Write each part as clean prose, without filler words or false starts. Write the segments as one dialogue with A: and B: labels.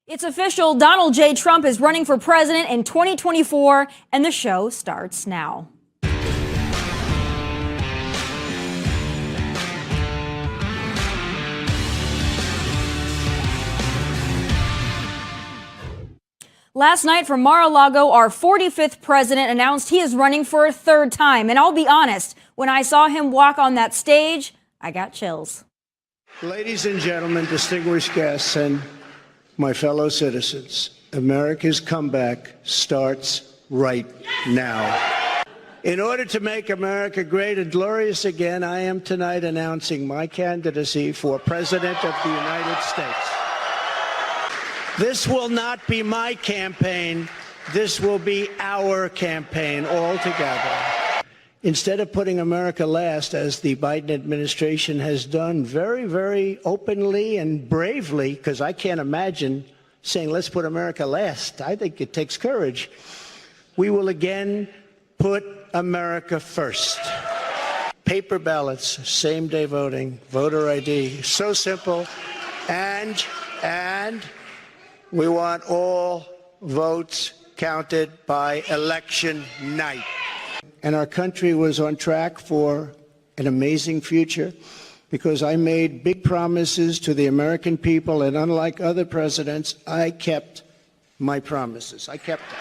A: It's official, Donald J. Trump is running for president in 2024, and the show starts now. Last night from Mar-a-Lago, our 45th president announced he is running for a third time. And I'll be honest, when I saw him walk on that stage, I got chills.
B: Ladies and gentlemen, distinguished guests, and my fellow citizens, America's comeback starts right now. In order to make America great and glorious again, I am tonight announcing my candidacy for President of the United States. This will not be my campaign. This will be our campaign all together. Instead of putting America last, as the Biden administration has done very, very openly and bravely, because I can't imagine saying, let's put America last. I think it takes courage. We will again put America first. Paper ballots, same-day voting, voter ID, so simple. And we want all votes counted by election night. And our country was on track for an amazing future because I made big promises to the American people, and unlike other presidents, I kept my promises. I kept them.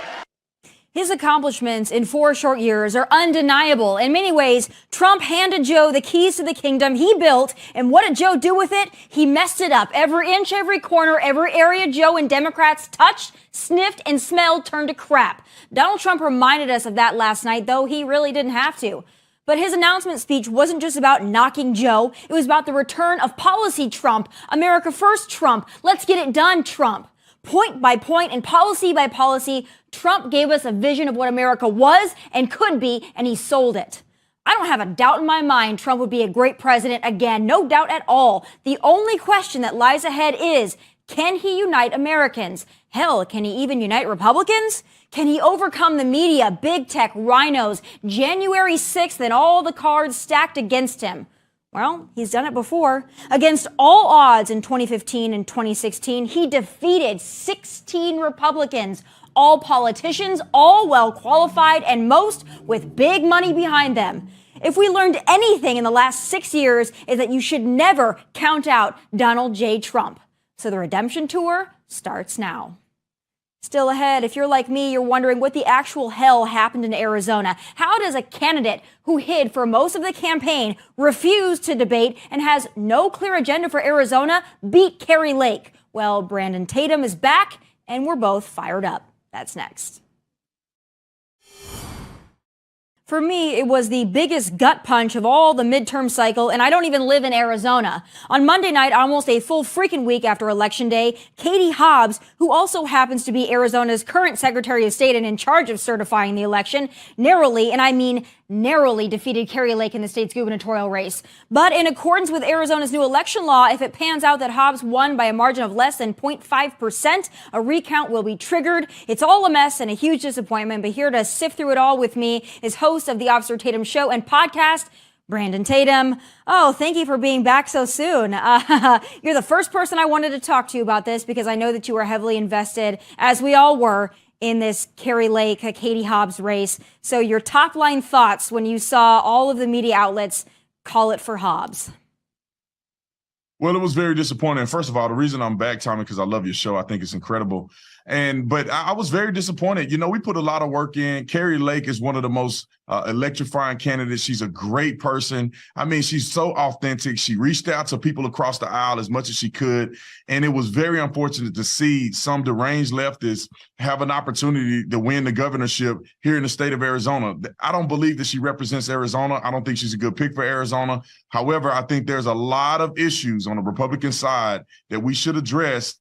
A: His accomplishments in 4 short years are undeniable. In many ways, Trump handed Joe the keys to the kingdom he built, and what did Joe do with it? He messed it up. Every inch, every corner, every area Joe and Democrats touched, sniffed, and smelled turned to crap. Donald Trump reminded us of that last night, though he really didn't have to. But his announcement speech wasn't just about knocking Joe. It was about the return of policy Trump, America First Trump, let's get it done Trump. Point by point and policy by policy, Trump gave us a vision of what America was and could be, and he sold it. I don't have a doubt in my mind Trump would be a great president again, no doubt at all. The only question that lies ahead is, can he unite Americans? Hell, can he even unite Republicans? Can he overcome the media, big tech, rhinos, January 6th, and all the cards stacked against him? Well, he's done it before. Against all odds in 2015 and 2016, he defeated 16 Republicans, all politicians, all well qualified, and most with big money behind them. If we learned anything in the last 6 years, is that you should never count out Donald J. Trump. So the redemption tour starts now. Still ahead, if you're like me, you're wondering what the actual hell happened in Arizona. How does a candidate who hid for most of the campaign, refuse to debate, and has no clear agenda for Arizona beat Kari Lake? Well, Brandon Tatum is back, and we're both fired up. That's next. For me, it was the biggest gut punch of all the midterm cycle, and I don't even live in Arizona. On Monday night, almost a full freaking week after Election Day, Katie Hobbs, who also happens to be Arizona's current Secretary of State and in charge of certifying the election, narrowly, and I mean narrowly, defeated Kari Lake in the state's gubernatorial race. But in accordance with Arizona's new election law, if it pans out that Hobbs won by a margin of less than 0.5%, a recount will be triggered. It's all a mess and a huge disappointment, but here to sift through it all with me is host of the Officer Tatum Show and podcast, Brandon Tatum. Oh, thank you for being back so soon. You're the first person I wanted to talk to about this because I know that you were heavily invested, as we all were, in this Kari Lake, Katie Hobbs race. So your top line thoughts when you saw all of the media outlets call it for Hobbs.
C: Well, it was very disappointing. First of all, the reason I'm back, Tommy, because I love your show. I think it's incredible. But I was very disappointed. You know, we put a lot of work in. Kari Lake is one of the most electrifying candidates. She's a great person. I mean, she's so authentic. She reached out to people across the aisle as much as she could. And it was very unfortunate to see some deranged leftists have an opportunity to win the governorship here in the state of Arizona. I don't believe that she represents Arizona. I don't think she's a good pick for Arizona. However, I think there's a lot of issues on the Republican side that we should address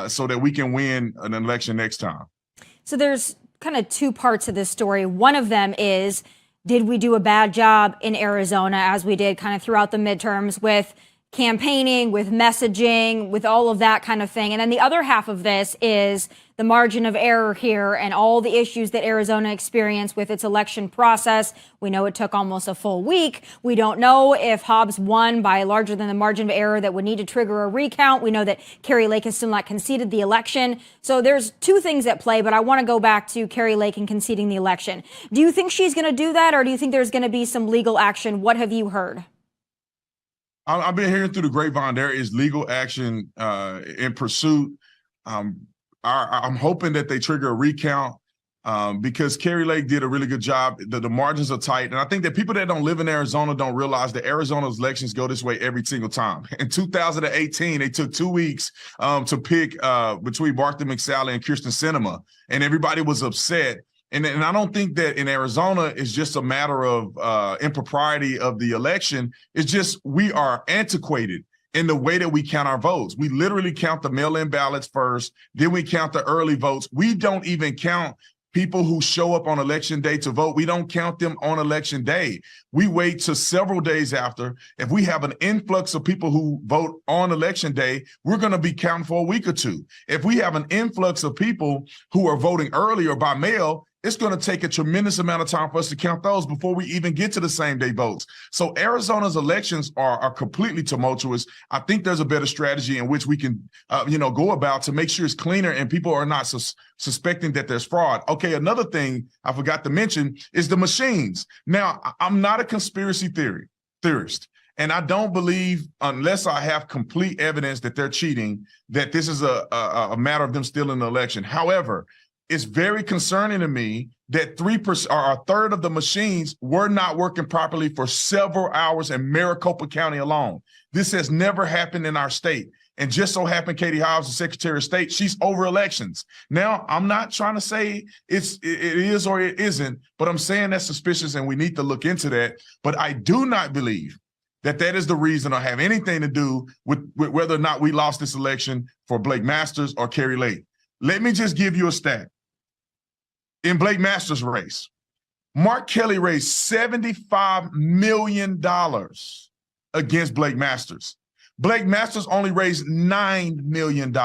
C: so that we can win an election next time.
A: So there's kind of 2 parts of this story. One of them is, did we do a bad job in Arizona, as we did kind of throughout the midterms with campaigning, with messaging, with all of that kind of thing. And then the other half of this is the margin of error here and all the issues that Arizona experienced with its election process. We know it took almost a full week. We don't know if Hobbs won by larger than the margin of error that would need to trigger a recount. We know that Kari Lake has still not conceded the election. So there's two things at play, but I want to go back to Kari Lake and conceding the election. Do you think she's going to do that, or do you think there's going to be some legal action? What have you heard?
C: I've been hearing through the grapevine there is legal action in pursuit. I'm hoping that they trigger a recount because Kari Lake did a really good job. The margins are tight. And I think that people that don't live in Arizona don't realize that Arizona's elections go this way every single time. In 2018, they took 2 weeks to pick between Bartha McSally and Kirsten Sinema, and everybody was upset. And I don't think that in Arizona it's just a matter of impropriety of the election. It's just we are antiquated in the way that we count our votes. We literally count the mail-in ballots first, then we count the early votes. We don't even count people who show up on election day to vote. We don't count them on election day. We wait till several days after. If we have an influx of people who vote on election day, we're going to be counting for a week or two. If we have an influx of people who are voting early or by mail, it's going to take a tremendous amount of time for us to count those before we even get to the same day votes. So Arizona's elections are completely tumultuous. I think there's a better strategy in which we can, go about to make sure it's cleaner and people are not suspecting that there's fraud. Okay, another thing I forgot to mention is the machines. Now, I'm not a conspiracy theorist. And I don't believe, unless I have complete evidence that they're cheating, that this is a matter of them stealing the election. However, it's very concerning to me that 3% or a third of the machines were not working properly for several hours in Maricopa County alone. This has never happened in our state. And just so happened, Katie Hobbs, the Secretary of State, she's over elections. Now, I'm not trying to say it is or it isn't, but I'm saying that's suspicious and we need to look into that. But I do not believe that is the reason or have anything to do with whether or not we lost this election for Blake Masters or Kari Lake. Let me just give you a stat. In Blake Masters' race, Mark Kelly raised $75 million against Blake Masters. Blake Masters only raised $9 million.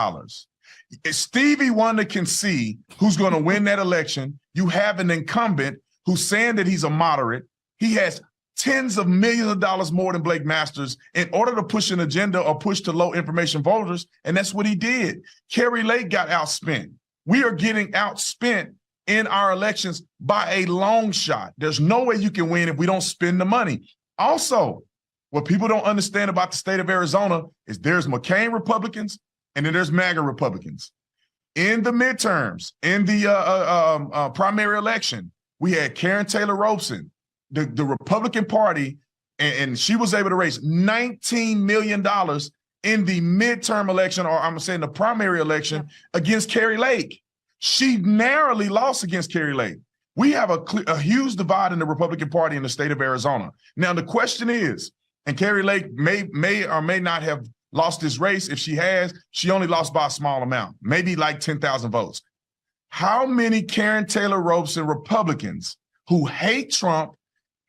C: If Stevie Wonder can see who's going to win that election, you have an incumbent who's saying that he's a moderate. He has tens of millions of dollars more than Blake Masters in order to push an agenda or push to low information voters, and that's what he did. Kari Lake got outspent. We are getting outspent in our elections by a long shot. There's no way you can win if we don't spend the money. Also, what people don't understand about the state of Arizona is there's McCain Republicans and then there's MAGA Republicans. In the midterms, in the primary election, we had Karen Taylor Robeson, the Republican Party, and she was able to raise $19 million in the midterm election, or I'm saying the primary election, against Kari Lake. She narrowly lost against Kari Lake. We have a huge divide in the Republican Party in the state of Arizona. Now, the question is, and Kari Lake may or may not have lost this race. If she has, she only lost by a small amount, maybe like 10,000 votes. How many Karen Taylor Robeson Republicans who hate Trump,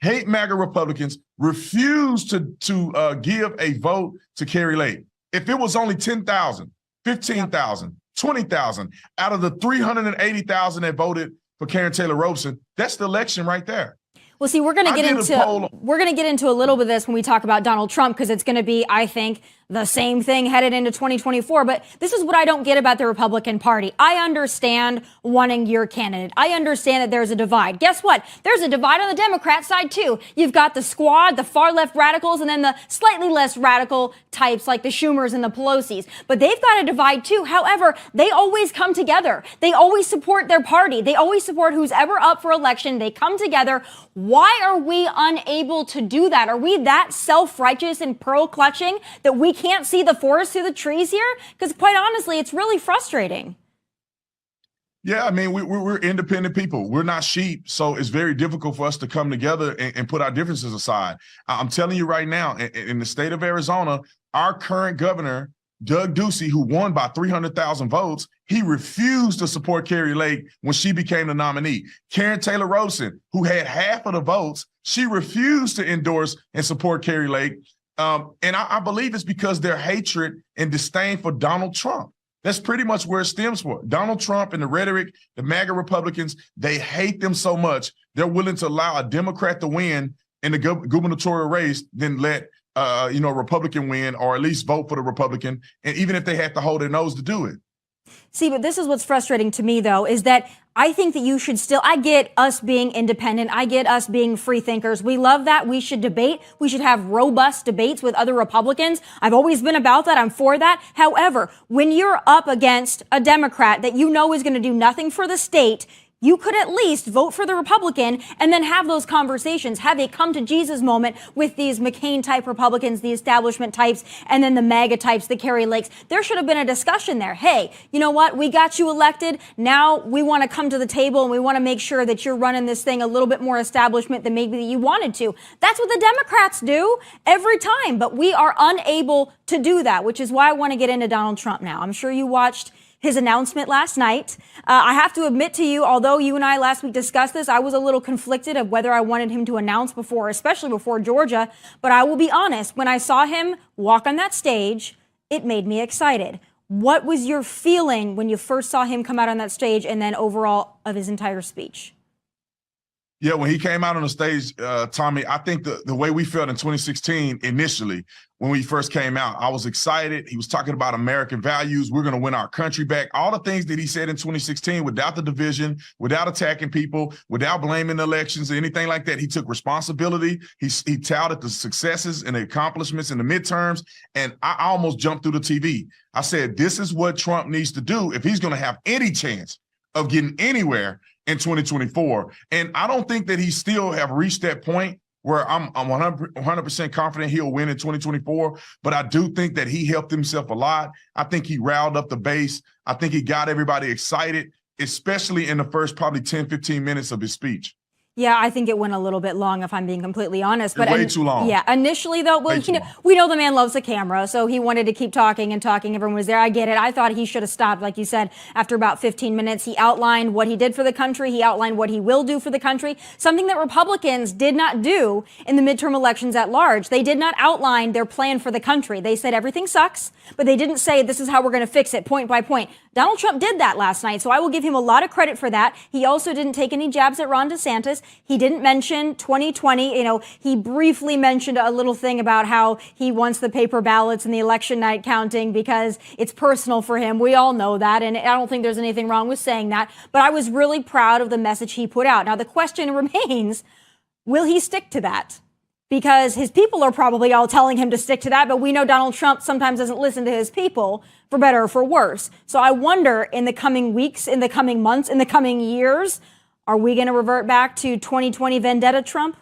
C: hate MAGA Republicans, refuse to give a vote to Kari Lake? If it was only 10,000, 15,000, 20,000 out of the 380,000 that voted for Karen Taylor Robeson, that's the election right there.
A: Well, see, we're going to get into a little bit of this when we talk about Donald Trump, because it's going to be, I think, the same thing headed into 2024. But this is what I don't get about the Republican Party. I understand wanting your candidate. I understand that there's a divide. Guess what? There's a divide on the Democrat side, too. You've got the squad, the far left radicals, and then the slightly less radical types like the Schumers and the Pelosi's. But they've got a divide, too. However, they always come together. They always support their party. They always support who's ever up for election. They come together. Why are we unable to do that? Are we that self-righteous and pearl-clutching that we can't see the forest through the trees here? Because quite honestly, it's really frustrating.
C: Yeah, I mean, we're independent people. We're not sheep, so it's very difficult for us to come together and put our differences aside. I'm telling you right now, in the state of Arizona, our current governor, Doug Ducey, who won by 300,000 votes, he refused to support Kari Lake when she became the nominee. Karen Taylor Robeson, who had half of the votes, she refused to endorse and support Kari Lake. And I believe it's because their hatred and disdain for Donald Trump. That's pretty much where it stems from. Donald Trump and the rhetoric, the MAGA Republicans, they hate them so much, they're willing to allow a Democrat to win in the gubernatorial race than let a Republican win, or at least vote for the Republican, and even if they have to hold their nose to do it.
A: See, but this is what's frustrating to me, though, is that I think that you should still, I get us being independent. I get us being free thinkers. We love that. We should debate. We should have robust debates with other Republicans. I've always been about that. I'm for that. However, when you're up against a Democrat that you know is going to do nothing for the state, you could at least vote for the Republican and then have those conversations, have a come to Jesus moment with these McCain-type Republicans, the establishment types, and then the MAGA types, the Carrie Lakes. There should have been a discussion there. Hey, you know what? We got you elected. Now we want to come to the table and we want to make sure that you're running this thing a little bit more establishment than maybe you wanted to. That's what the Democrats do every time. But we are unable to do that, which is why I want to get into Donald Trump now. I'm sure you watched his announcement last night. I have to admit to you, although you and I last week discussed this, I was a little conflicted of whether I wanted him to announce before, especially before Georgia. But I will be honest, when I saw him walk on that stage, it made me excited. What was your feeling when you first saw him come out on that stage and then overall of his entire speech?
C: Yeah, when he came out on the stage, Tommy, I think the way we felt in 2016 initially, when we first came out, I was excited. He was talking about American values. We're going to win our country back. All the things that he said in 2016 without the division, without attacking people, without blaming elections or anything like that. He took responsibility. He touted the successes and the accomplishments in the midterms. And I almost jumped through the TV. I said, this is what Trump needs to do if he's going to have any chance of getting anywhere in 2024. And I don't think that he still have reached that point where I'm 100% confident he'll win in 2024. But I do think that he helped himself a lot. I think he riled up the base. I think he got everybody excited, especially in the first probably 10, 15 minutes of his speech.
A: Yeah, I think it went a little bit long, if I'm being completely honest. But
C: way too long.
A: Yeah, initially though, well, we know the man loves the camera, so he wanted to keep talking and talking. Everyone was there. I get it. I thought he should have stopped, like you said, after about 15 minutes. He outlined what he did for the country. He outlined what he will do for the country. Something that Republicans did not do in the midterm elections at large. They did not outline their plan for the country. They said everything sucks, but they didn't say this is how we're going to fix it point by point. Donald Trump did that last night, so I will give him a lot of credit for that. He also didn't take any jabs at Ron DeSantis. He didn't mention 2020. He briefly mentioned a little thing about how he wants the paper ballots and the election night counting because it's personal for him. We all know that, and I don't think there's anything wrong with saying that. But I was really proud of the message he put out. Now, the question remains, will he stick to that? Because his people are probably all telling him to stick to that, but we know Donald Trump sometimes doesn't listen to his people, for better or for worse. So I wonder, in the coming weeks, in the coming months, in the coming years, are we going to revert back to 2020 vendetta Trump?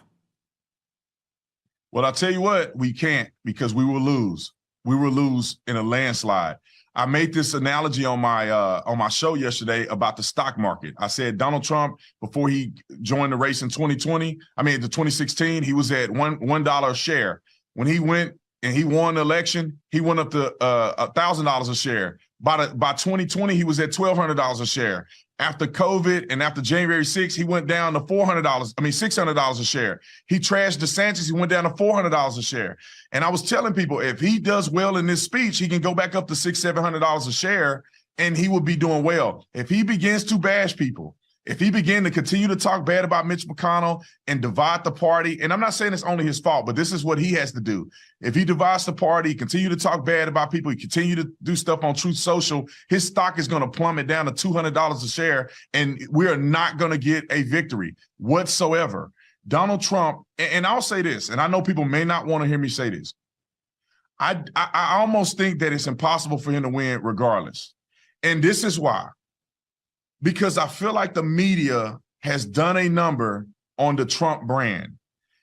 C: Well, I'll tell you what, we can't, because we will lose. We will lose in a landslide. I made this analogy on my show yesterday about the stock market. I said Donald Trump, before he joined the race in 2016, he was at $1 a share. When he went and he won the election, he went up to $1,000 a share. By 2020, he was at $1,200 a share. After COVID and after January 6th, he went down to $600 a share. He trashed DeSantis. He went down to $400 a share. And I was telling people, if he does well in this speech, he can go back up to $600, $700 a share, and he will be doing well. If he begins to bash people, if he begins to continue to talk bad about Mitch McConnell and divide the party, and I'm not saying it's only his fault, but this is what he has to do. If he divides the party, continue to talk bad about people, he continue to do stuff on Truth Social, his stock is going to plummet down to $200 a share, and we are not going to get a victory whatsoever. Donald Trump, and I'll say this, and I know people may not want to hear me say this. I almost think that it's impossible for him to win regardless. And this is why. Because I feel like the media has done a number on the Trump brand.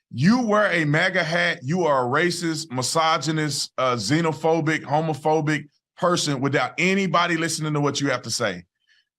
C: You wear a MAGA hat, you are a racist, misogynist, xenophobic, homophobic person without anybody listening to what you have to say.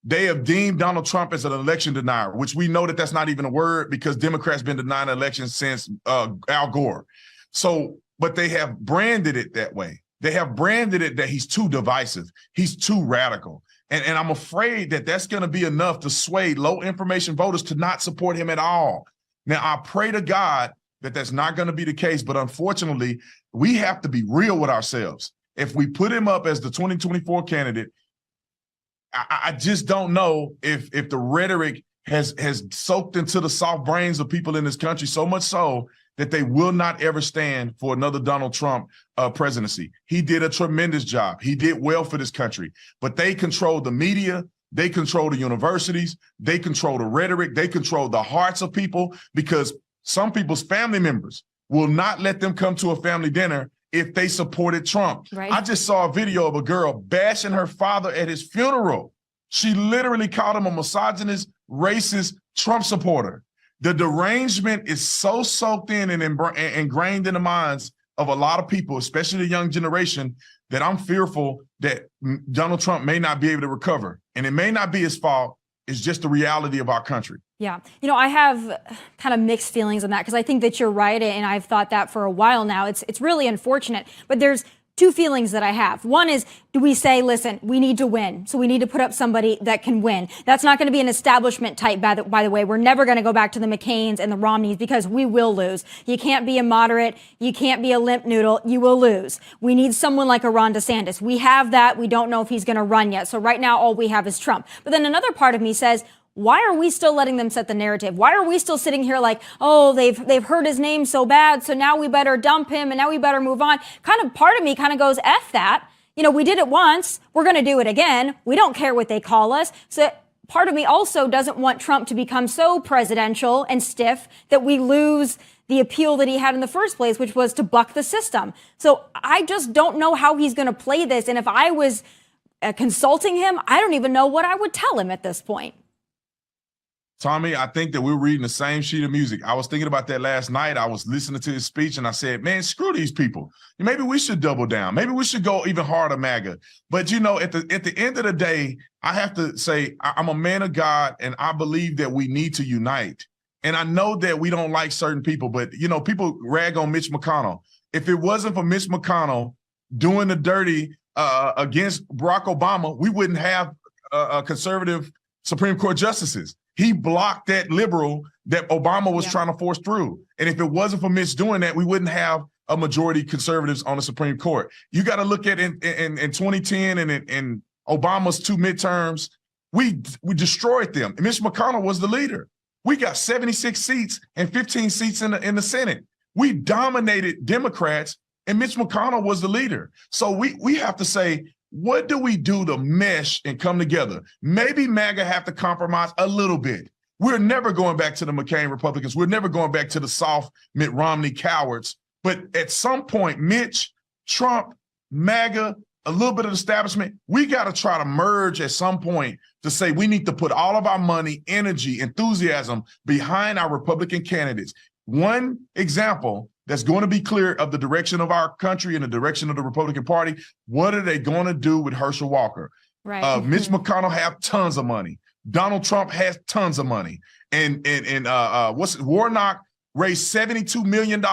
C: They have deemed Donald Trump as an election denier, which we know that that's not even a word because Democrats been denying elections since Al Gore. So, but they have branded it that way. They have branded it that he's too divisive. He's too radical. And I'm afraid that that's going to be enough to sway low information voters to not support him at all. Now, I pray to God that that's not going to be the case. But unfortunately, we have to be real with ourselves. If we put him up as the 2024 candidate, I just don't know if the rhetoric has soaked into the soft brains of people in this country so much so that they will not ever stand for another Donald Trump presidency. He did a tremendous job. He did well for this country, but they control the media. They control the universities. They control the rhetoric. They control the hearts of people, because some people's family members will not let them come to a family dinner if they supported Trump.
A: Right.
C: I just saw a video of a girl bashing her father at his funeral. She literally called him a misogynist, racist Trump supporter. The derangement is so soaked in and ingrained in the minds of a lot of people, especially the young generation, that I'm fearful that Donald Trump may not be able to recover. And it may not be his fault. It's just the reality of our country.
A: Yeah. You know, I have kind of mixed feelings on that, because I think that you're right. And I've thought that for a while now. It's really unfortunate. But there's two feelings that I have. One is, do we say, listen, we need to win, so we need to put up somebody that can win? That's not going to be an establishment type, by the way. We're never going to go back to the McCains and the Romneys, because we will lose. You can't be a moderate. You can't be a limp noodle. You will lose. We need someone like a Ron DeSantis. We have that. We don't know if he's going to run yet. So right now, all we have is Trump. But then another part of me says, why are we still letting them set the narrative? Why are we still sitting here like, oh, they've heard his name so bad, so now we better dump him and now we better move on? Kind of part of me kind of goes, F that. You know, we did it once. We're going to do it again. We don't care what they call us. So part of me also doesn't want Trump to become so presidential and stiff that we lose the appeal that he had in the first place, which was to buck the system. So I just don't know how he's going to play this. And if I was consulting him, I don't even know what I would tell him at this point.
C: Tomi, I think that we're reading the same sheet of music. I was thinking about that last night. I was listening to his speech and I said, man, screw these people. Maybe we should double down. Maybe we should go even harder, MAGA. But, you know, at the end of the day, I have to say I'm a man of God, and I believe that we need to unite. And I know that we don't like certain people, but, you know, people rag on Mitch McConnell. If it wasn't for Mitch McConnell doing the dirty against Barack Obama, we wouldn't have conservative Supreme Court justices. He blocked that liberal that Obama was trying to force through. And if it wasn't for Mitch doing that, we wouldn't have a majority conservatives on the Supreme Court. You got to look at in 2010 and in Obama's two midterms, we destroyed them. And Mitch McConnell was the leader. We got 76 seats and 15 seats in the Senate. We dominated Democrats, and Mitch McConnell was the leader. So we have to say, what do we do to mesh and come together? Maybe MAGA have to compromise a little bit. We're never going back to the McCain Republicans. We're never going back to the soft Mitt Romney cowards. But at some point, Mitch, Trump, MAGA, a little bit of establishment, we got to try to merge at some point to say we need to put all of our money, energy, enthusiasm behind our Republican candidates. One example that's going to be clear of the direction of our country and the direction of the Republican Party. What are they going to do with Herschel Walker?
A: Right.
C: Mitch McConnell have tons of money. Donald Trump has tons of money. And Warnock raised $72 million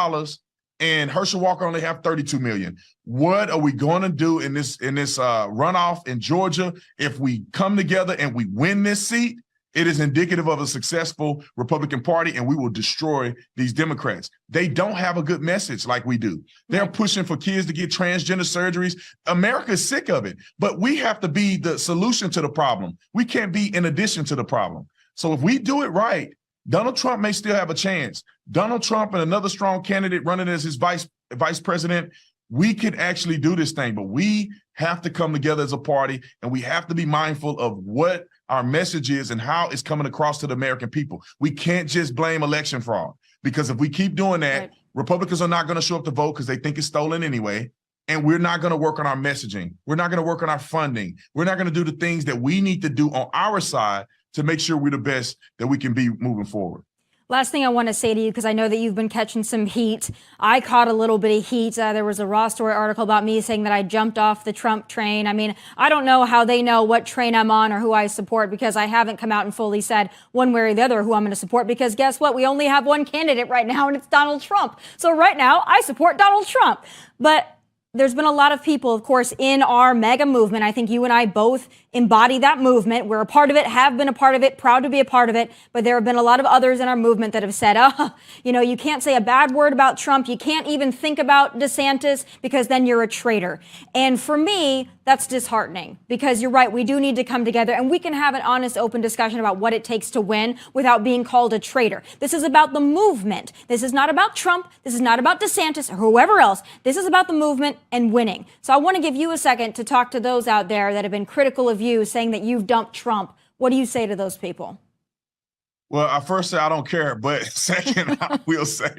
C: and Herschel Walker only have $32 million. What are we going to do in this runoff in Georgia if we come together and we win this seat? It is indicative of a successful Republican Party, and we will destroy these Democrats. They don't have a good message like we do. They're pushing for kids to get transgender surgeries. America is sick of it, but we have to be the solution to the problem. We can't be in addition to the problem. So if we do it right, Donald Trump may still have a chance. Donald Trump and another strong candidate running as his vice president, we could actually do this thing, but we have to come together as a party, and we have to be mindful of what our message is and how it's coming across to the American people. We can't just blame election fraud, because if we keep doing that, Republicans are not going to show up to vote because they think it's stolen anyway. And we're not going to work on our messaging. We're not going to work on our funding. We're not going to do the things that we need to do on our side to make sure we're the best that we can be moving forward.
A: Last thing I want to say to you, because I know that you've been catching some heat. I caught a little bit of heat. There was a Raw Story article about me saying that I jumped off the Trump train. I mean, I don't know how they know what train I'm on or who I support, because I haven't come out and fully said one way or the other who I'm going to support, because guess what? We only have one candidate right now, and it's Donald Trump. So right now, I support Donald Trump. But There's been a lot of people, of course, in our MAGA movement. I think you and I both embody that movement. We're a part of it, have been a part of it, proud to be a part of it. But there have been a lot of others in our movement that have said, you can't say a bad word about Trump. You can't even think about DeSantis because then you're a traitor. And for me, that's disheartening because you're right. We do need to come together and we can have an honest, open discussion about what it takes to win without being called a traitor. This is about the movement. This is not about Trump. This is not about DeSantis or whoever else. This is about the movement and winning. So I want to give you a second to talk to those out there that have been critical of you, saying that you've dumped Trump. What do you say to those people?
C: Well, I first say I don't care, but second, I will say,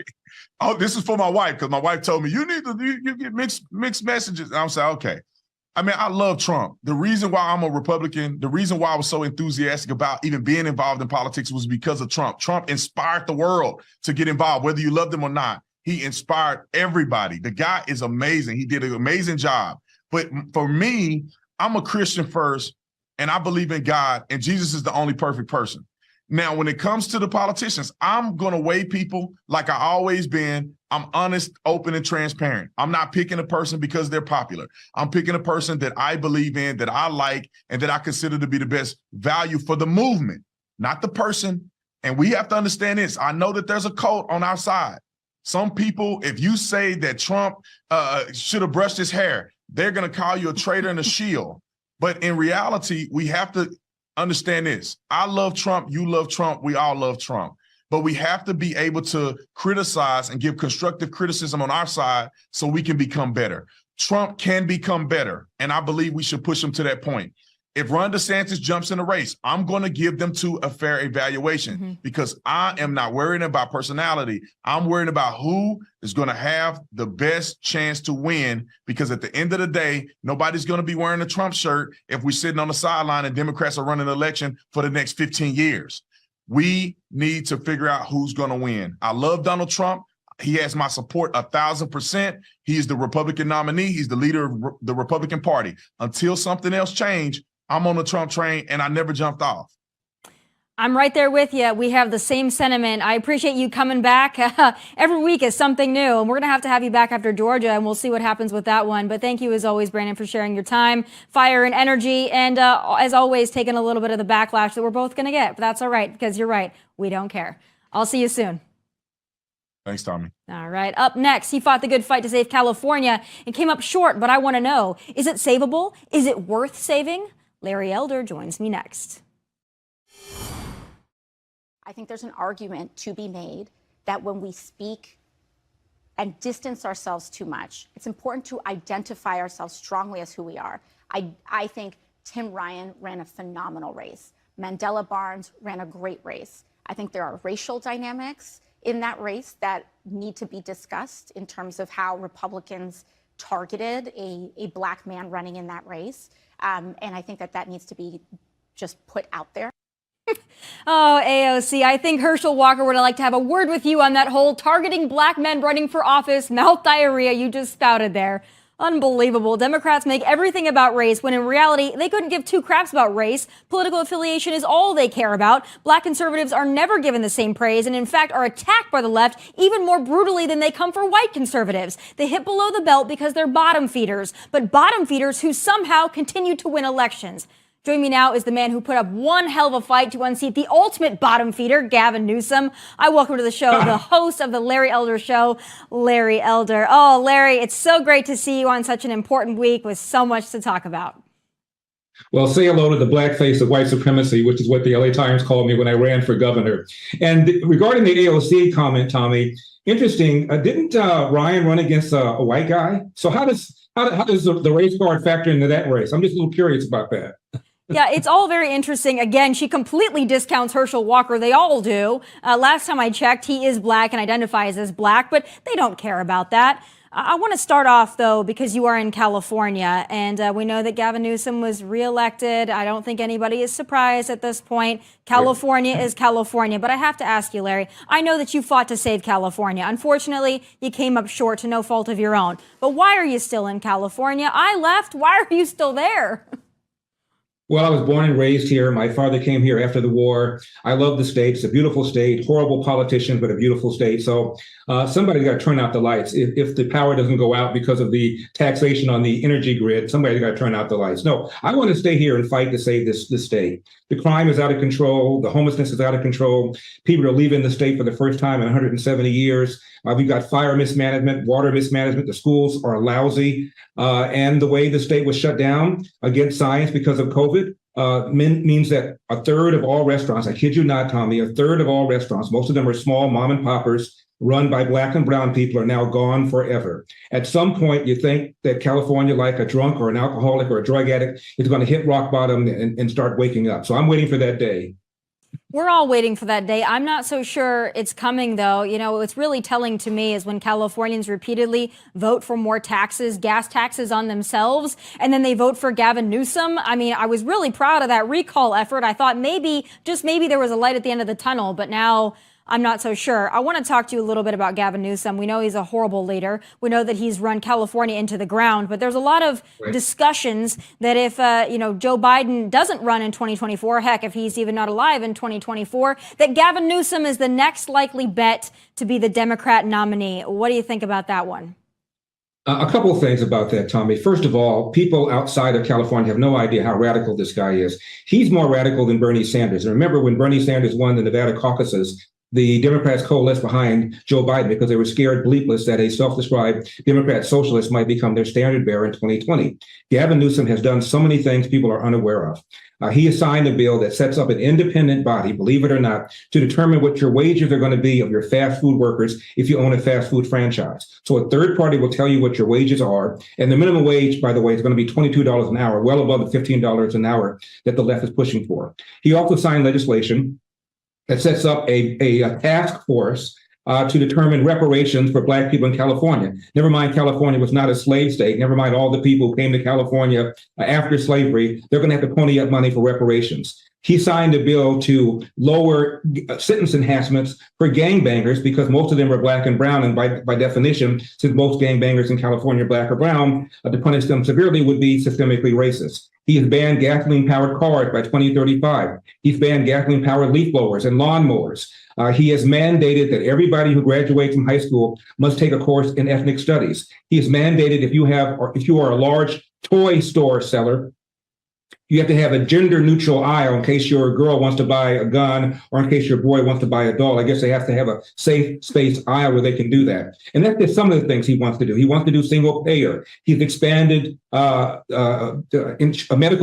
C: this is for my wife, because my wife told me, you get mixed messages. And I'm saying, okay. I mean, I love Trump. The reason why I'm a Republican, the reason why I was so enthusiastic about even being involved in politics was because of Trump. Trump inspired the world to get involved, whether you loved him or not. He inspired everybody. The guy is amazing. He did an amazing job. But for me, I'm a Christian first, and I believe in God, and Jesus is the only perfect person. Now, when it comes to the politicians, I'm going to weigh people like I always been. I'm honest, open, and transparent. I'm not picking a person because they're popular. I'm picking a person that I believe in, that I like, and that I consider to be the best value for the movement, not the person. And we have to understand this. I know that there's a cult on our side. Some people, if you say that Trump should have brushed his hair, they're going to call you a traitor and a shield. But in reality, we have to understand this. I love Trump. You love Trump. We all love Trump. But we have to be able to criticize and give constructive criticism on our side so we can become better. Trump can become better, and I believe we should push him to that point. If Ron DeSantis jumps in the race, I'm going to give them to a fair evaluation because I am not worrying about personality. I'm worrying about who is going to have the best chance to win, because at the end of the day, nobody's going to be wearing a Trump shirt if we're sitting on the sideline and Democrats are running an election for the next 15 years. We need to figure out who's going to win. I love Donald Trump. He has my support 1,000%. He is the Republican nominee. He's the leader of the Republican Party. Until something else changes, I'm on the Trump train, and I never jumped off.
A: I'm right there with you. We have the same sentiment. I appreciate you coming back. Every week is something new, and we're going to have you back after Georgia, and we'll see what happens with that one. But thank you, as always, Brandon, for sharing your time, fire, and energy, and as always, taking a little bit of the backlash that we're both going to get. But that's all right, because you're right. We don't care. I'll see you soon.
C: Thanks, Tommy.
A: All right. Up next, he fought the good fight to save California and came up short, but I want to know, is it savable? Is it worth saving? Larry Elder joins me next.
D: I think there's an argument to be made that when we speak and distance ourselves too much, it's important to identify ourselves strongly as who we are. I think Tim Ryan ran a phenomenal race. Mandela Barnes ran a great race. I think there are racial dynamics in that race that need to be discussed in terms of how Republicans targeted a black man running in that race. And I think that needs to be just put out there.
A: Oh, AOC, I think Herschel Walker would like to have a word with you on that whole targeting black men running for office mouth diarrhea you just spouted there. Unbelievable. Democrats make everything about race when in reality, they couldn't give two craps about race. Political affiliation is all they care about. Black conservatives are never given the same praise and in fact are attacked by the left even more brutally than they come for white conservatives. They hit below the belt because they're bottom feeders, but bottom feeders who somehow continue to win elections. Joining me now is the man who put up one hell of a fight to unseat the ultimate bottom feeder, Gavin Newsom. I welcome to the show the host of the Larry Elder Show, Larry Elder. Oh, Larry, it's so great to see you on such an important week with so much to talk about.
E: Well, say hello to the blackface of white supremacy, which is what the LA Times called me when I ran for governor. And regarding the AOC comment, Tommy, interesting. Didn't Ryan run against a white guy? So how does the race card factor into that race? I'm just a little curious about that.
A: Yeah, it's all very interesting. Again, she completely discounts Herschel Walker. They all do. Last time I checked, he is black and identifies as black, but they don't care about that. I want to start off, though, because you are in California, and we know that Gavin Newsom was reelected. I don't think anybody is surprised at this point. California is California. But I have to ask you, Larry, I know that you fought to save California. Unfortunately, you came up short to no fault of your own. But why are you still in California? I left. Why are you still there?
E: Well, I was born and raised here. My father came here after the war. I love the state. It's a beautiful state, horrible politician, but a beautiful state. So somebody's got to turn out the lights. If the power doesn't go out because of the taxation on the energy grid, somebody's got to turn out the lights. No, I want to stay here and fight to save this state. The crime is out of control. The homelessness is out of control. People are leaving the state for the first time in 170 years. We've got fire mismanagement, water mismanagement. The schools are lousy. And the way the state was shut down against science because of COVID means that a third of all restaurants, I kid you not, Tommy, a third of all restaurants, most of them are small mom and poppers run by Black and brown people, are now gone forever. At some point, you think that California, like a drunk or an alcoholic or a drug addict, is going to hit rock bottom and start waking up. So I'm waiting for that day.
A: We're all waiting for that day. I'm not so sure it's coming, though. You know, what's really telling to me is when Californians repeatedly vote for more taxes, gas taxes on themselves, and then they vote for Gavin Newsom. I mean, I was really proud of that recall effort. I thought maybe, just maybe, there was a light at the end of the tunnel, but now I'm not so sure. I want to talk to you a little bit about Gavin Newsom. We know he's a horrible leader. We know that he's run California into the ground, but there's a lot of discussions that if, Joe Biden doesn't run in 2024, heck, if he's even not alive in 2024, that Gavin Newsom is the next likely bet to be the Democrat nominee. What do you think about that one?
E: A couple of things about that, Tommy. First of all, people outside of California have no idea how radical this guy is. He's more radical than Bernie Sanders. And remember when Bernie Sanders won the Nevada caucuses, the Democrats coalesced behind Joe Biden because they were scared bleepless that a self-described Democrat socialist might become their standard bearer in 2020. Gavin Newsom has done so many things people are unaware of. He has signed a bill that sets up an independent body, believe it or not, to determine what your wages are going to be of your fast food workers if you own a fast food franchise. So a third party will tell you what your wages are. And the minimum wage, by the way, is going to be $22 an hour, well above the $15 an hour that the left is pushing for. He also signed legislation that sets up a task force to determine reparations for Black people in California. Never mind, California was not a slave state. Never mind all the people who came to California after slavery. They're going to have to pony up money for reparations. He signed a bill to lower sentence enhancements for gangbangers because most of them are Black and brown. And by definition, since most gangbangers in California are Black or brown, to punish them severely would be systemically racist. He has banned gasoline-powered cars by 2035. He's banned gasoline-powered leaf blowers and lawnmowers. He has mandated that everybody who graduates from high school must take a course in ethnic studies. He has mandated if you are a large toy store seller, you have to have a gender-neutral aisle in case your girl wants to buy a gun or in case your boy wants to buy a doll. I guess they have to have a safe space aisle where they can do that. And that's just some of the things he wants to do. He wants to do single payer. He's expanded medical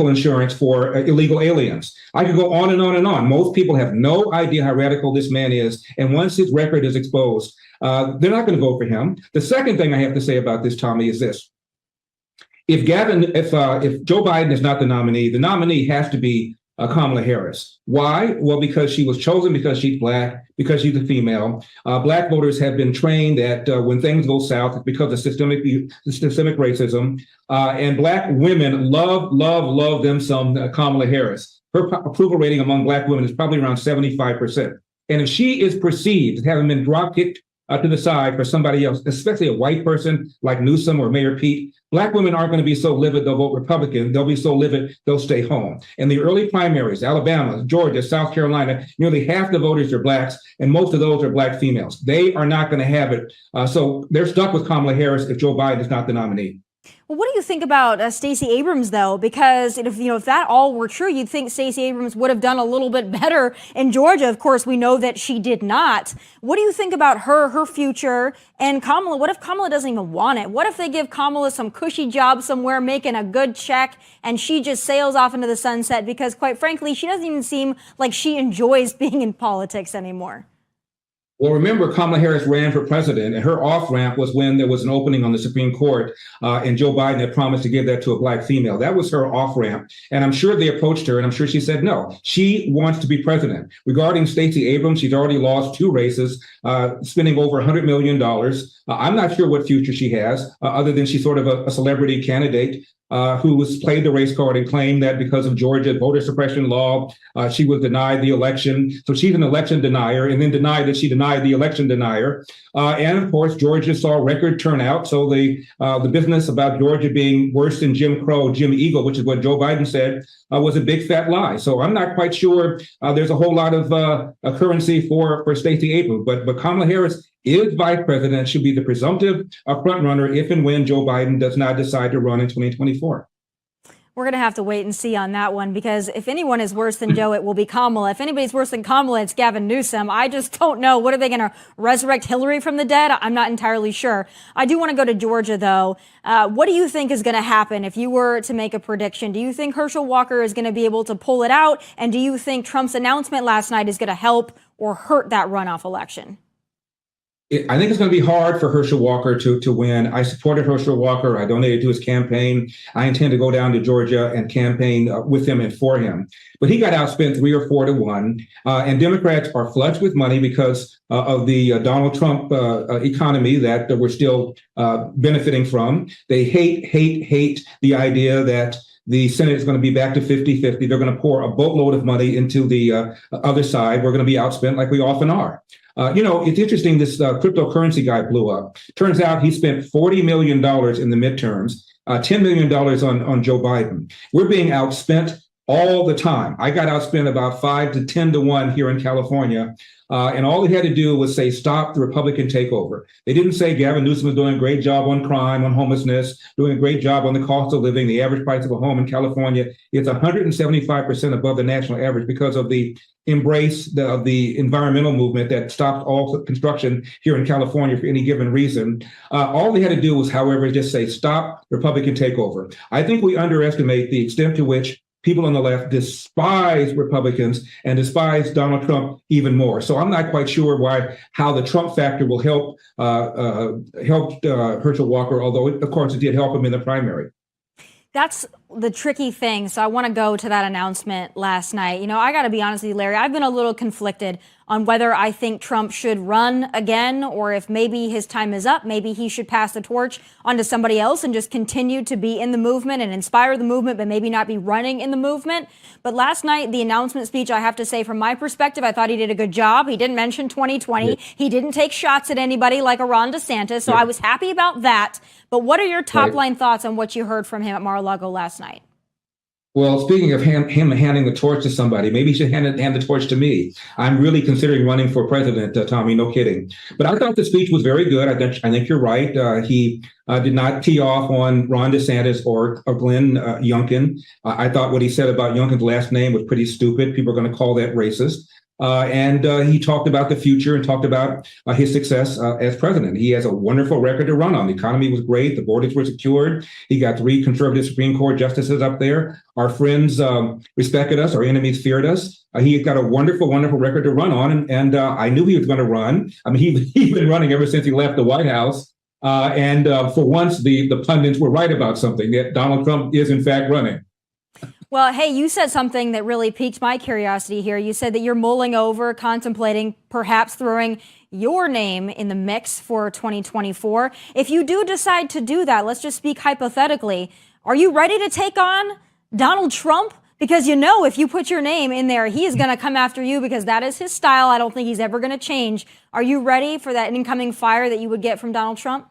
E: insurance for illegal aliens. I could go on and on and on. Most people have no idea how radical this man is. And once his record is exposed, they're not going to vote for him. The second thing I have to say about this, Tommy, is this. If Joe Biden is not the nominee has to be Kamala Harris. Why? Well, because she was chosen because she's Black, because she's a female. Black voters have been trained that when things go south, it's because of systemic racism. And Black women love them some Kamala Harris. Her approval rating among Black women is probably around 75%. And if she is perceived as having been drop-kicked to the side for somebody else, especially a white person like Newsom or Mayor Pete, Black women aren't going to be so livid they'll vote Republican. They'll be so livid they'll stay home. In the early primaries, Alabama, Georgia, South Carolina, nearly half the voters are Blacks, and most of those are Black females. They are not going to have it. So they're stuck with Kamala Harris if Joe Biden is not the nominee.
A: Well, what do you think about Stacey Abrams, though? Because if that all were true, you'd think Stacey Abrams would have done a little bit better in Georgia. Of course, we know that she did not. What do you think about her future, and Kamala? What if Kamala doesn't even want it? What if they give Kamala some cushy job somewhere, making a good check, and she just sails off into the sunset? Because quite frankly, she doesn't even seem like she enjoys being in politics anymore.
E: Well, remember, Kamala Harris ran for president, and her off-ramp was when there was an opening on the Supreme Court, and Joe Biden had promised to give that to a Black female. That was her off-ramp. And I'm sure they approached her, and I'm sure she said no. She wants to be president. Regarding Stacey Abrams, she's already lost 2 races, spending over $100 million. I'm not sure what future she has, other than she's sort of a celebrity candidate. who was played the race card and claimed that because of Georgia voter suppression law, she was denied the election. So she's an election denier, and then denied that she denied the election denier. And of course, Georgia saw record turnout. So the business about Georgia being worse than Jim Crow, Jim Eagle, which is what Joe Biden said, was a big fat lie. So I'm not quite sure there's a whole lot of currency for Stacey Abrams, but Kamala Harris is vice president, should be the presumptive front runner if and when Joe Biden does not decide to run in 2024.
A: We're going to have to wait and see on that one, because if anyone is worse than Joe, it will be Kamala. If anybody's worse than Kamala, it's Gavin Newsom. I just don't know. What, are they going to resurrect Hillary from the dead? I'm not entirely sure. I do want to go to Georgia, though. What do you think is going to happen if you were to make a prediction? Do you think Herschel Walker is going to be able to pull it out? And do you think Trump's announcement last night is going to help or hurt that runoff election?
E: I think it's going to be hard for Herschel Walker to win. I supported Herschel Walker. I donated to his campaign. I intend to go down to Georgia and campaign with him and for him. But he got outspent 3 or 4 to 1. And Democrats are flush with money because of the Donald Trump economy that we're still benefiting from. They hate the idea that the Senate is going to be back to 50-50. They're going to pour a boatload of money into the other side. We're going to be outspent like we often are. It's interesting, this cryptocurrency guy blew up. Turns out he spent $40 million in the midterms, $10 million on Joe Biden. We're being outspent all the time. I got outspent about 5 to 10 to 1 here in California. And all they had to do was say, stop the Republican takeover. They didn't say Gavin Newsom is doing a great job on crime, on homelessness, doing a great job on the cost of living. The average price of a home in California is 175% above the national average because of the embrace of the environmental movement that stopped all construction here in California for any given reason. All they had to do was, however, just say, stop Republican takeover. I think we underestimate the extent to which people on the left despise Republicans and despise Donald Trump even more. So I'm not quite sure how the Trump factor will help Herschel Walker, although, of course, it did help him in the primary.
A: That's the tricky thing. So I want to go to that announcement last night. I got to be honest with you, Larry, I've been a little conflicted on whether I think Trump should run again, or if maybe his time is up, maybe he should pass the torch onto somebody else and just continue to be in the movement and inspire the movement, but maybe not be running in the movement. But last night, the announcement speech, I have to say, from my perspective, I thought he did a good job. He didn't mention 2020. Yeah. He didn't take shots at anybody like a Ron DeSantis. So yeah. I was happy about that. But what are your top line thoughts on what you heard from him at Mar-a-Lago last night?
E: Well, speaking of him handing the torch to somebody, maybe he should hand the torch to me. I'm really considering running for president, Tommy, no kidding. But I thought the speech was very good. I think you're right. He did not tee off on Ron DeSantis or Glenn Youngkin. I thought what he said about Youngkin's last name was pretty stupid. People are going to call that racist. And he talked about the future and talked about his success as president. He has a wonderful record to run on. The economy was great. The borders were secured. He got 3 conservative Supreme Court justices up there. Our friends respected us. Our enemies feared us. He got a wonderful, wonderful record to run on. And I knew he was going to run. I mean, he's been running ever since he left the White House. And for once, the pundits were right about something, that Donald Trump is, in fact, running.
A: Well, hey, you said something that really piqued my curiosity here. You said that you're mulling over, contemplating, perhaps throwing your name in the mix for 2024. If you do decide to do that, let's just speak hypothetically, are you ready to take on Donald Trump? Because if you put your name in there, he is going to come after you because that is his style. I don't think he's ever going to change. Are you ready for that incoming fire that you would get from Donald Trump?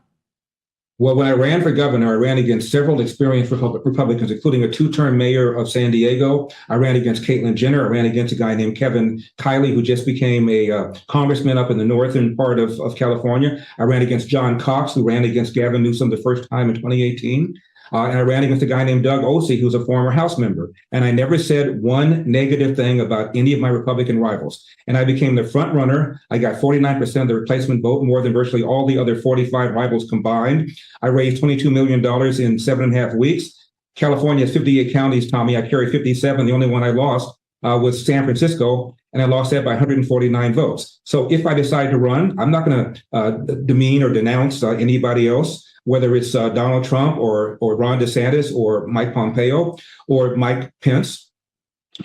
E: Well, when I ran for governor, I ran against several experienced Republicans, including a 2-term mayor of San Diego. I ran against Caitlyn Jenner. I ran against a guy named Kevin Kiley, who just became a congressman up in the northern part of California. I ran against John Cox, who ran against Gavin Newsom the first time in 2018. And I ran against a guy named Doug Osee, who's a former House member. And I never said one negative thing about any of my Republican rivals. And I became the front runner. I got 49% of the replacement vote, more than virtually all the other 45 rivals combined. I raised $22 million in 7.5 weeks. California has 58 counties, Tommy. I carry 57. The only one I lost was San Francisco, and I lost that by 149 votes. So if I decide to run, I'm not going to demean or denounce anybody else, whether it's Donald Trump or Ron DeSantis or Mike Pompeo or Mike Pence.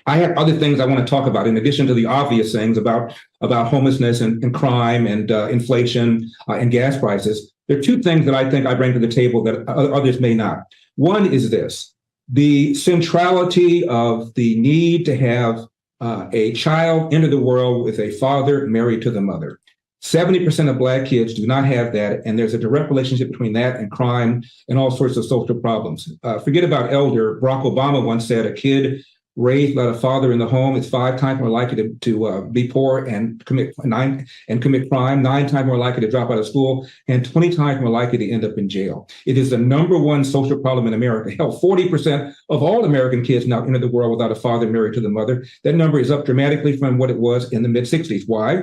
E: I have other things I want to talk about in addition to the obvious things about homelessness and crime and inflation and gas prices. There are 2 things that I think I bring to the table that others may not. One is this: the centrality of the need to have a child enter the world with a father married to the mother. 70% of Black kids do not have that, and there's a direct relationship between that and crime and all sorts of social problems. Forget about elder. Barack Obama once said a kid raised without a father in the home is 5 times more likely to be poor and commit crime, 9 times more likely to drop out of school, and 20 times more likely to end up in jail. It is the number one social problem in America. Hell, 40% of all American kids now enter the world without a father married to the mother. That number is up dramatically from what it was in the mid-60s. Why?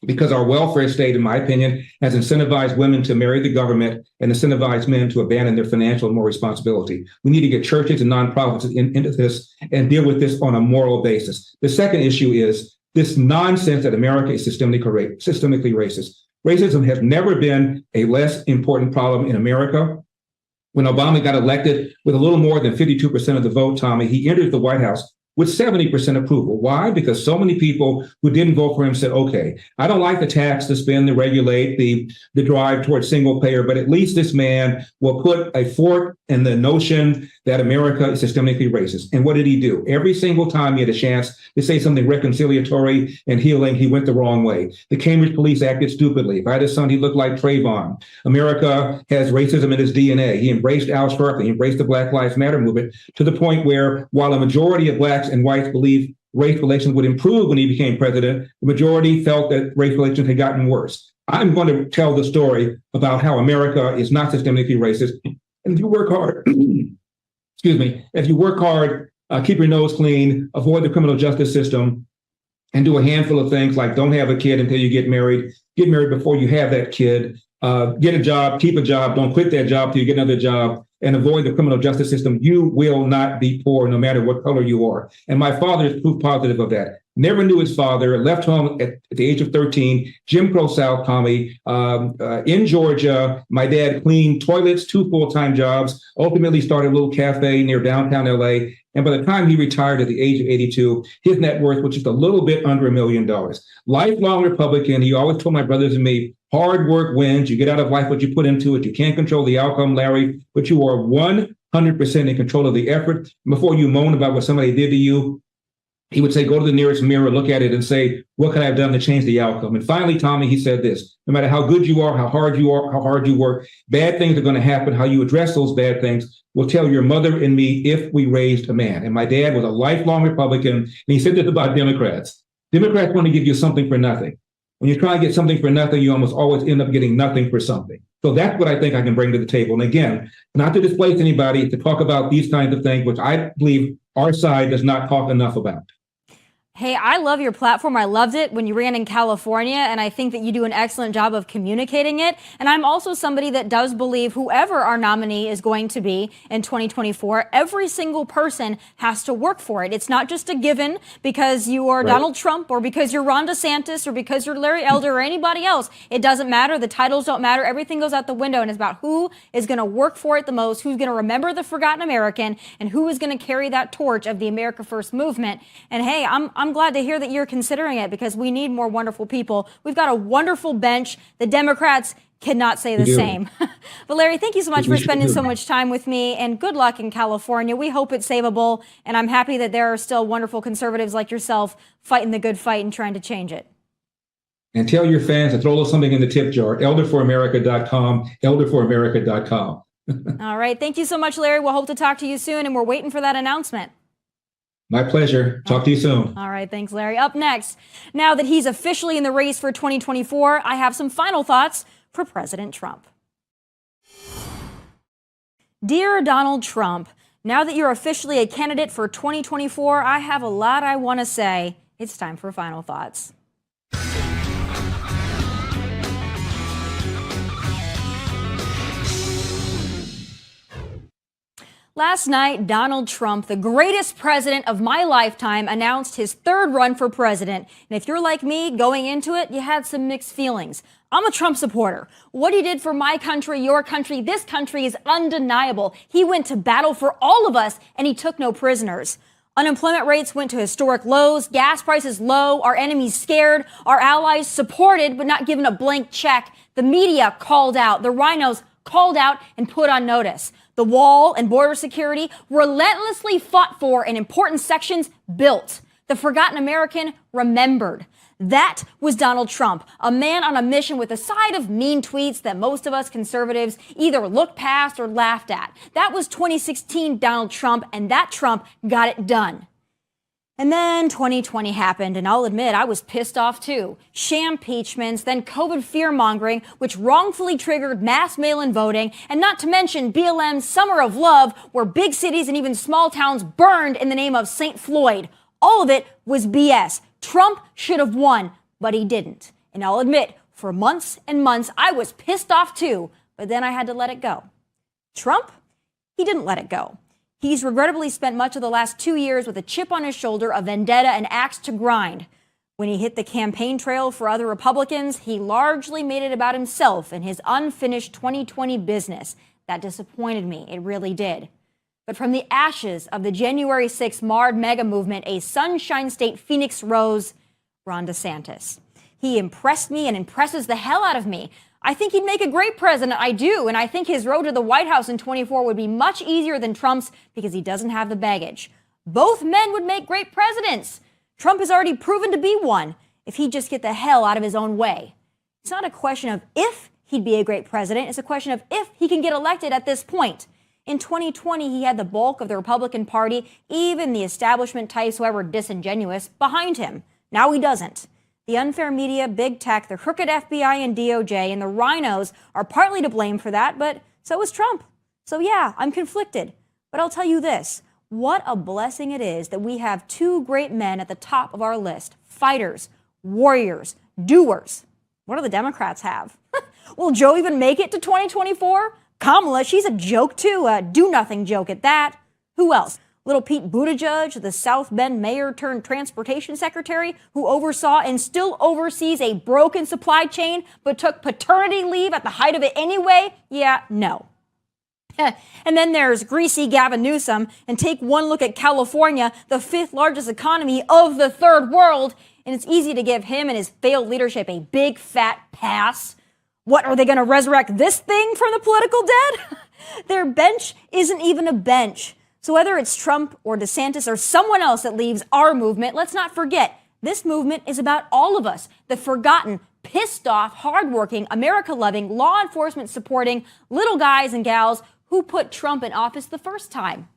E: Because our welfare state, in my opinion, has incentivized women to marry the government and incentivized men to abandon their financial and moral responsibility. We need to get churches and nonprofits into this and deal with this on a moral basis. The second issue is this nonsense that America is systemically racist. Racism has never been a less important problem in America. When Obama got elected with a little more than 52% of the vote, Tommy, he entered the White House with 70% approval. Why? Because so many people who didn't vote for him said, okay, I don't like the tax, the spend, the regulate, the drive towards single payer, but at least this man will put a fork in the notion that America is systemically racist. And what did he do? Every single time he had a chance to say something reconciliatory and healing, he went the wrong way. The Cambridge police acted stupidly. If I had a son, he looked like Trayvon. America has racism in its DNA. He embraced Al Sharpton. He embraced the Black Lives Matter movement to the point where while a majority of Blacks and whites believed race relations would improve when he became president, the majority felt that race relations had gotten worse. I'm going to tell the story about how America is not systemically racist. And if you work hard, if you work hard, keep your nose clean, avoid the criminal justice system, and do a handful of things like don't have a kid until you get married before you have that kid, get a job, keep a job, don't quit that job till you get another job, and avoid the criminal justice system, you will not be poor no matter what color you are. And my father is proof positive of that. Never knew his father, left home at the age of 13, Jim Crow South, Tommy, in Georgia. My dad cleaned toilets, 2 full-time jobs, ultimately started a little cafe near downtown LA. And by the time he retired at the age of 82, his net worth was just a little bit under $1 million. Lifelong Republican. He always told my brothers and me, hard work wins. You get out of life what you put into it. You can't control the outcome, Larry, but you are 100% in control of the effort. Before you moan about what somebody did to you, he would say, go to the nearest mirror, look at it and say, what could I have done to change the outcome? And finally, Tommy, he said this: no matter how good you are, how hard you work, bad things are going to happen. How you address those bad things will tell your mother and me if we raised a man. And my dad was a lifelong Republican. And he said this about Democrats. Democrats want to give you something for nothing. When you try to get something for nothing, you almost always end up getting nothing for something. So that's what I think I can bring to the table. And again, not to displace anybody, to talk about these kinds of things, which I believe our side does not talk enough about.
A: Hey, I love your platform. I loved it when you ran in California, and I think that you do an excellent job of communicating it. And I'm also somebody that does believe whoever our nominee is going to be in 2024, every single person has to work for it. It's not just a given because you are Donald Trump or because you're Ron DeSantis or because you're Larry Elder or anybody else. It doesn't matter. The titles don't matter. Everything goes out the window, and it's about who is going to work for it the most, who's going to remember the forgotten American, and who is going to carry that torch of the America First movement. And hey, I'm glad to hear that you're considering it because we need more wonderful people. We've got a wonderful bench. The Democrats cannot say the same. But Larry, thank you so much for spending so much time with me, and good luck in California. We hope it's savable, and I'm happy that there are still wonderful conservatives like yourself fighting the good fight and trying to change it.
E: And tell your fans to throw a little something in the tip jar. elderforamerica.com, elderforamerica.com.
A: All right. Thank you so much, Larry. We'll hope to talk to you soon, and we're waiting for that announcement.
E: My pleasure. Talk to you soon.
A: All right. Thanks, Larry. Up next, now that he's officially in the race for 2024, I have some final thoughts for President Trump. Dear Donald Trump, now that you're officially a candidate for 2024, I have a lot I want to say. It's time for final thoughts. Last night, Donald Trump, the greatest president of my lifetime, announced his third run for president. And if you're like me, going into it, you had some mixed feelings. I'm a Trump supporter. What he did for my country, your country, this country is undeniable. He went to battle for all of us, and he took no prisoners. Unemployment rates went to historic lows, gas prices low, our enemies scared, our allies supported but not given a blank check. The media called out, the rhinos called out and put on notice. The wall and border security relentlessly fought for and important sections built. The forgotten American remembered. That was Donald Trump, a man on a mission with a side of mean tweets that most of us conservatives either looked past or laughed at. That was 2016 Donald Trump, and that Trump got it done. And then 2020 happened, and I'll admit I was pissed off too. Sham impeachments, then COVID fear-mongering, which wrongfully triggered mass mail-in voting, and not to mention BLM's Summer of Love, where big cities and even small towns burned in the name of St. Floyd. All of it was BS. Trump should have won, but he didn't. And I'll admit, for months and months, I was pissed off too, but then I had to let it go. Trump, he didn't let it go. He's regrettably spent much of the last 2 years with a chip on his shoulder, a vendetta, and axe to grind. When he hit the campaign trail for other Republicans, he largely made it about himself and his unfinished 2020 business. That disappointed me. It really did. But from the ashes of the January 6th marred MAGA movement, a Sunshine State phoenix rose, Ron DeSantis. He impressed me and impresses the hell out of me. I think he'd make a great president, I do, and I think his road to the White House in 24 would be much easier than Trump's because he doesn't have the baggage. Both men would make great presidents. Trump has already proven to be one if he'd just get the hell out of his own way. It's not a question of if he'd be a great president, it's a question of if he can get elected at this point. In 2020, he had the bulk of the Republican Party, even the establishment types, however disingenuous, behind him. Now he doesn't. The unfair media, big tech, the crooked FBI and DOJ, and the rhinos are partly to blame for that, but so is Trump. So yeah, I'm conflicted. But I'll tell you this, what a blessing it is that we have two great men at the top of our list. Fighters, warriors, doers. What do the Democrats have? Will Joe even make it to 2024? Kamala, she's a joke too, a do-nothing joke at that. Who else? Little Pete Buttigieg, the South Bend mayor turned transportation secretary, who oversaw and still oversees a broken supply chain, but took paternity leave at the height of it anyway? Yeah, no. And then there's greasy Gavin Newsom, and take one look at California, the fifth largest economy of the third world, and it's easy to give him and his failed leadership a big fat pass. What, are they going to resurrect this thing from the political dead? Their bench isn't even a bench. So whether it's Trump or DeSantis or someone else that leaves our movement, let's not forget, this movement is about all of us, the forgotten, pissed off, hardworking, America-loving, law enforcement supporting little guys and gals who put Trump in office the first time.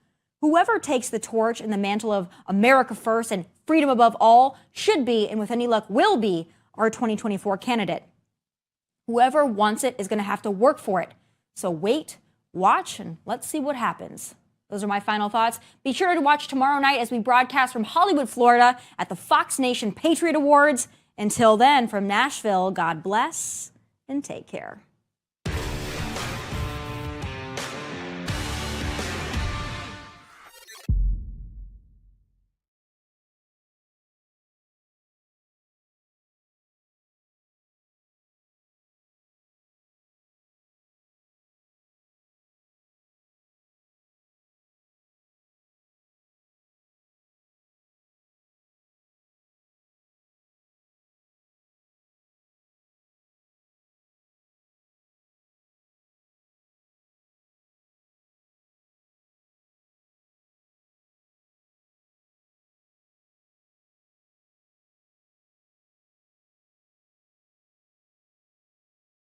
A: Whoever takes the torch and the mantle of America first and freedom above all should be, and with any luck will be, our 2024 candidate. Whoever wants it is going to have to work for it. So wait, watch, and let's see what happens. Those are my final thoughts. Be sure to watch tomorrow night as we broadcast from Hollywood, Florida at the Fox Nation Patriot Awards. Until then, from Nashville, God bless and take care.